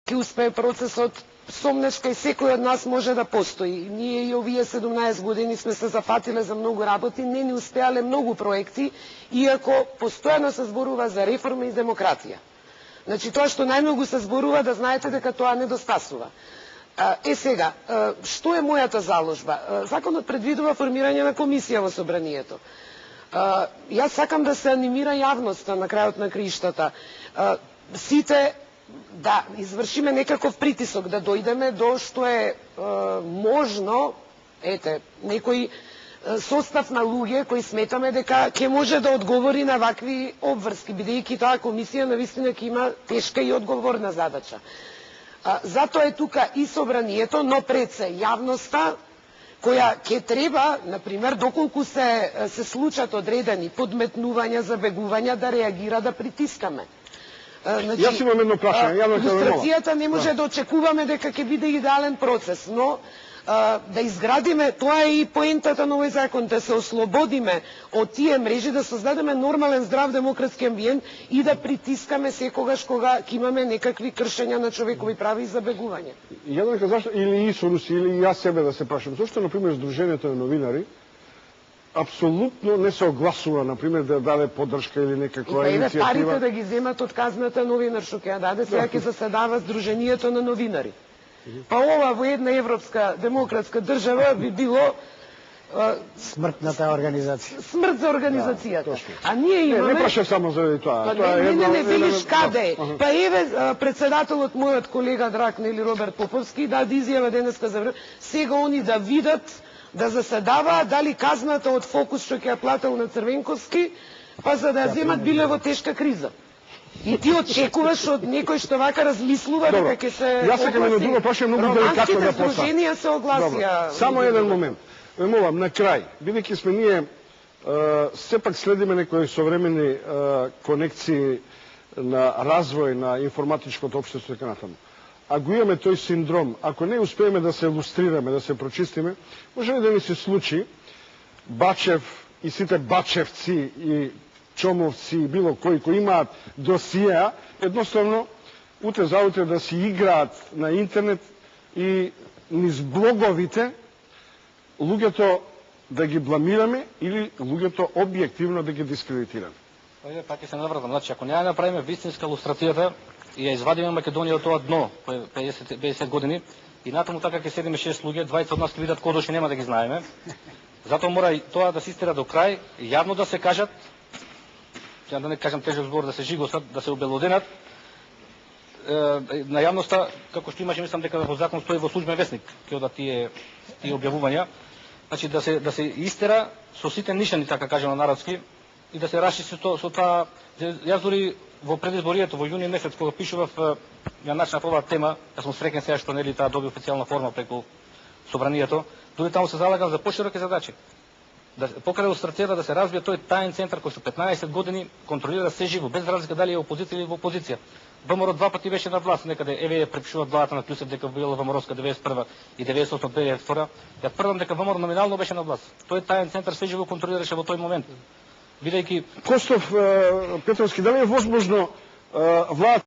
ќе успее процесот, сомнеш кај секој од нас може да постои. Ние и овие 17 години сме се зафатиле за многу работи, не ни успеале многу проекти, иако постојано се зборува за реформа и демократија. Значи, тоа што најмногу се зборува, да знаете дека тоа недостасува. Сега, што е мојата заложба? Законот предвидува формирање на комисија во собранието. Јас сакам да се анимира јавноста на крајот на криштата. Сите да извршиме некаков притисок, да дојдеме до што е можно, некој состав на луѓе кои сметаме дека ќе може да одговори на вакви обврски, бидејќи таа комисија навистина ќе има тешка и одговорна задача. Затоа е тука и собранието, но пред се јавноста, која ќе треба, например, доколку се случат одредени подметнувања, забегувања, да реагира, да притискаме. Значи, јас имам едно прашање. Лустрацијата не може да очекуваме дека ќе биде идеален процес, но да изградиме, тоа е и поентата на овој закон, да се ослободиме од тие мрежи, да создадеме нормален, здрав демократски амбиент и да притискаме секогаш кога ќе имаме некакви кршења на човекови прави и забегување. Јадранка, зашто или Исурус, или јас себе да се прашам, зашто, например, Сдруженијето на новинари апсолутно не се огласува, например, да даде поддршка или некаква иницијатива? Парите да ги земат од казната новинар, што ќе ја даде, сега ќе заседава Сдруженијето на новинари. Па ова во една европска демократска држава би било смртната организација. Смрт за организацијата. А ние имаме... Не праша само заради тоа. Не велиш каде. Па еве председателот, мојот колега драг, нели Роберт Поповски, даде изјава денеска за време, сега они да видат, да заседаваат дали казната од Фокус што ќе ја плател на Црвенковски, па за да ја земат биле во тешка криза. И ти очекуваш од некој што вака размислува дека ќе се огласи. Јас сакам едно друго прашање, многу деликатно да поставам. Романските сдруженија се огласија. Само еден момент. Ме молам, на крај, бидејќи сме ние сепак следиме некои современи конекции на развој на информатичкото општество и така натаму. А го имаме тој синдром, ако не успееме да се илустрираме, да се прочистиме, може ли да ни се случи Бачев и сите бачевци и чомовци и било кои имаат досија, едноставно утре за утре да си играат на интернет и низ блоговите луѓето да ги бламираме или луѓето објективно да ги дискредитираме. Пак ќе се навртам, значи ако не ја направиме вистинска лустрацијата и ја извадиме Македонија од тоа дно по 50 години и натаму така ќе седиме 6 луѓе, 20 од нас ќе видат кодоши, нема да ги знаеме. Затоа мора и тоа да се истера до крај, јавно да се кажат, ја да не кажам тежок збор, да се жигосат, да се обелоденат на јавноста, како што имаше, мислам дека во закон стои во службен весник, ќе одат тие објавувања. Значи да се истера со сите нишани, така кажем на народски, и да се расчисти со тоа. Јас дури во предизборието во јуни месец кога пишував, ја начнав оваа тема, јас сум среќен сега што нели таа доби официјална форма преку собранието, дури таму се залагам за пошироки задачи. Покрај лустрацијата да се развие тој таен центар кој со 15 години контролира се живо, без разлика дали е опозиција или во опозиција. ВМРО два пати беше на власт, некаде еве ја препишуваат главата на Клюсев дека била ВМРО-ска 91 и 98-2002. Ја тврдам дека ВМРО номинално беше на власт. Тој таен центар се живо контролираше во тој момент. Бидејќи Костов Петровски, дали е возможно власта